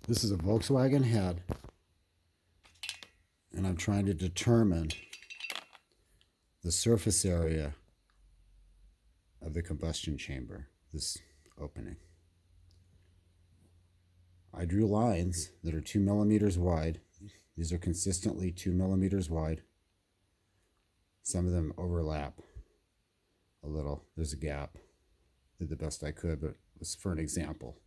This is a Volkswagen head, and I'm trying to determine the surface area of the combustion chamber, this opening. I drew lines that are 2 millimeters wide. These are consistently 2 millimeters wide. Some of them overlap a little. There's a gap. Did the best I could, but it was for an example.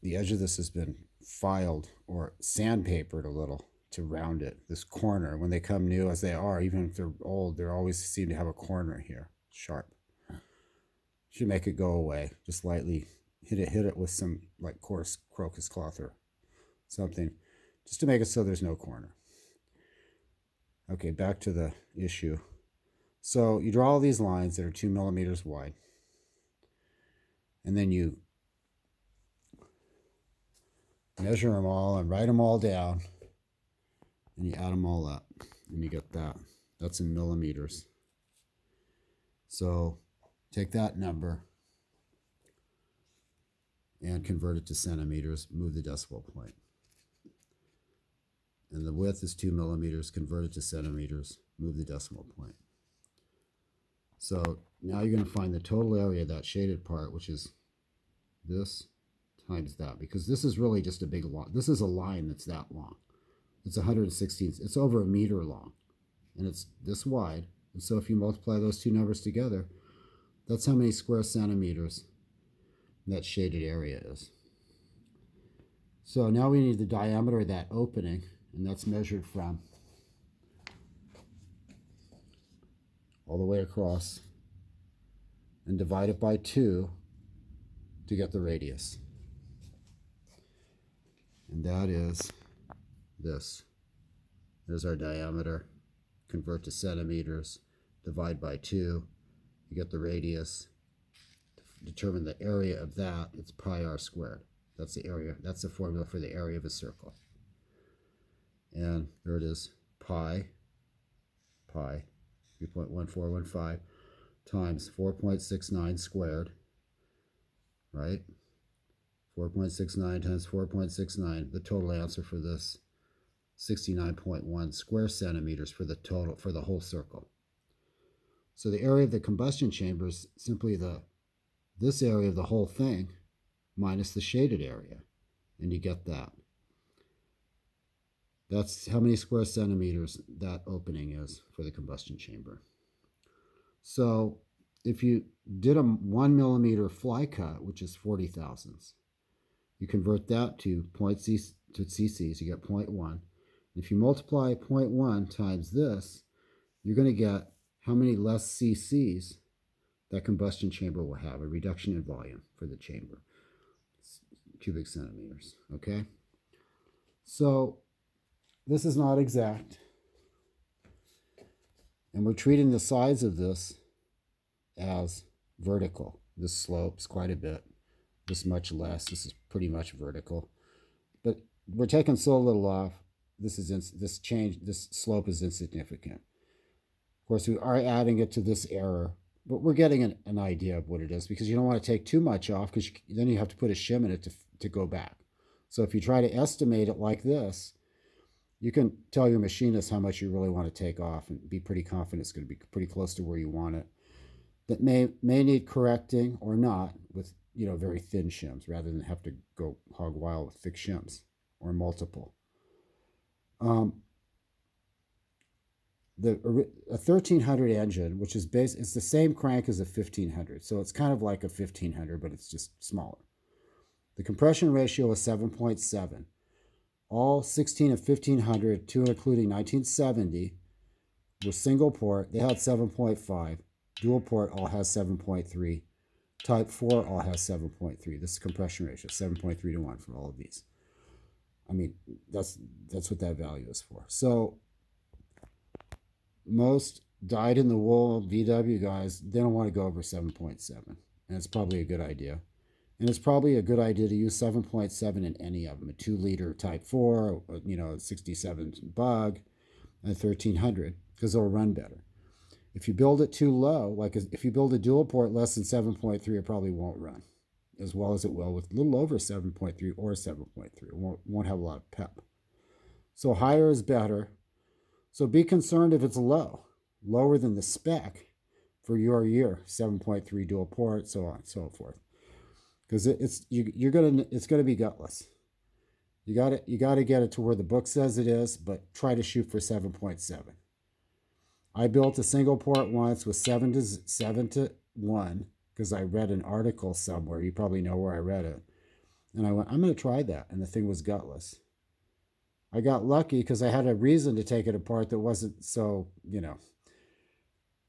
The edge of this has been filed or sandpapered a little to round it. This corner, when they come new, as they are, even if they're old, they always seem to have a corner here, sharp. Should make it go away. Just lightly hit it with some like coarse crocus cloth or something, just to make it so there's no corner. Okay, back to the issue. So you draw all these lines that are 2 millimeters wide, and then you measure them all and write them all down, and you add them all up, and you get that. That's in millimeters. So take that number and convert it to centimeters, move the decimal point. And the width is 2 millimeters, convert it to centimeters, move the decimal point. So now you're going to find the total area of that shaded part, which is this times that, because this is really just a big line. This is a line that's that long. It's 116, it's over a meter long, and it's this wide. And so if you multiply those two numbers together, that's how many square centimeters that shaded area is. So now we need the diameter of that opening, and that's measured from all the way across and divide it by 2 to get the radius. And that is this. There's our diameter. Convert to centimeters, divide by 2, you get the radius. Determine the area of that, it's pi r squared. That's the area, that's the formula for the area of a circle. And there it is, pi 3.1415 times 4.69 squared, right? 4.69 times 4.69, the total answer for this, 69.1 square centimeters for the total, for the whole circle. So the area of the combustion chamber is simply this area of the whole thing minus the shaded area, and you get that. That's how many square centimeters that opening is for the combustion chamber. So if you did a 1 millimeter fly cut, which is 40 thousandths, you convert that to cc's, you get 0.1. If you multiply 0.1 times this, you're going to get how many less cc's that combustion chamber will have, a reduction in volume for the chamber, cubic centimeters, okay? So this is not exact, and we're treating the sides of this as vertical. This slopes quite a bit, this much less, this is pretty much vertical, but we're taking so little off, this slope is insignificant. Of course, we are adding it to this error, but we're getting an idea of what it is, because you don't want to take too much off, because then you have to put a shim in it to go back. So if you try to estimate it like this, you can tell your machinist how much you really want to take off and be pretty confident it's going to be pretty close to where you want it. That may need correcting or not with very thin shims, rather than have to go hog wild with thick shims or multiple. A 1300 engine, which is it's the same crank as a 1500, so it's kind of like a 1500, but it's just smaller. The compression ratio is 7.7. All 16 of 1500, two including 1970, were single port. They had 7.5. Dual port all has 7.3. Type 4 all has 7.3. This is compression ratio, 7.3 to 1 for all of these. I mean, that's what that value is for. So most dyed-in-the-wool VW guys, they don't want to go over 7.7, and it's probably a good idea. And it's probably a good idea to use 7.7 in any of them, a 2-liter Type 4, a 67 Bug, and a 1300, because they'll run better. If you build it too low, like if you build a dual port less than 7.3, it probably won't run. as well as it will with a little over 7.3 or 7.3. It won't have a lot of pep. So higher is better. So be concerned if it's lower than the spec for your year, 7.3 dual port, so on and so forth. Because it's gonna be gutless. You got to get it to where the book says it is, but try to shoot for 7.7. I built a single port once with 7 to 1 because I read an article somewhere. You probably know where I read it. And I went, I'm going to try that. And the thing was gutless. I got lucky because I had a reason to take it apart that wasn't so,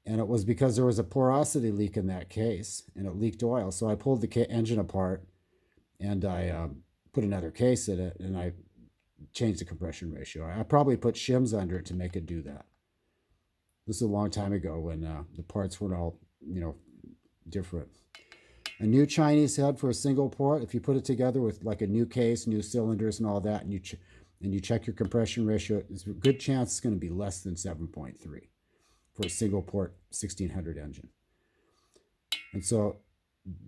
and it was because there was a porosity leak in that case and it leaked oil. So I pulled the engine apart and I put another case in it and I changed the compression ratio. I probably put shims under it to make it do that. This is a long time ago when the parts weren't all, different. A new Chinese head for a single port, if you put it together with like a new case, new cylinders and all that, and you check your compression ratio, there's a good chance it's going to be less than 7.3 for a single port 1600 engine. And so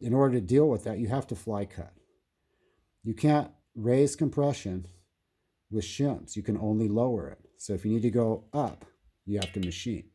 in order to deal with that, you have to fly cut. You can't raise compression with shims. You can only lower it. So if you need to go up, you have to machine.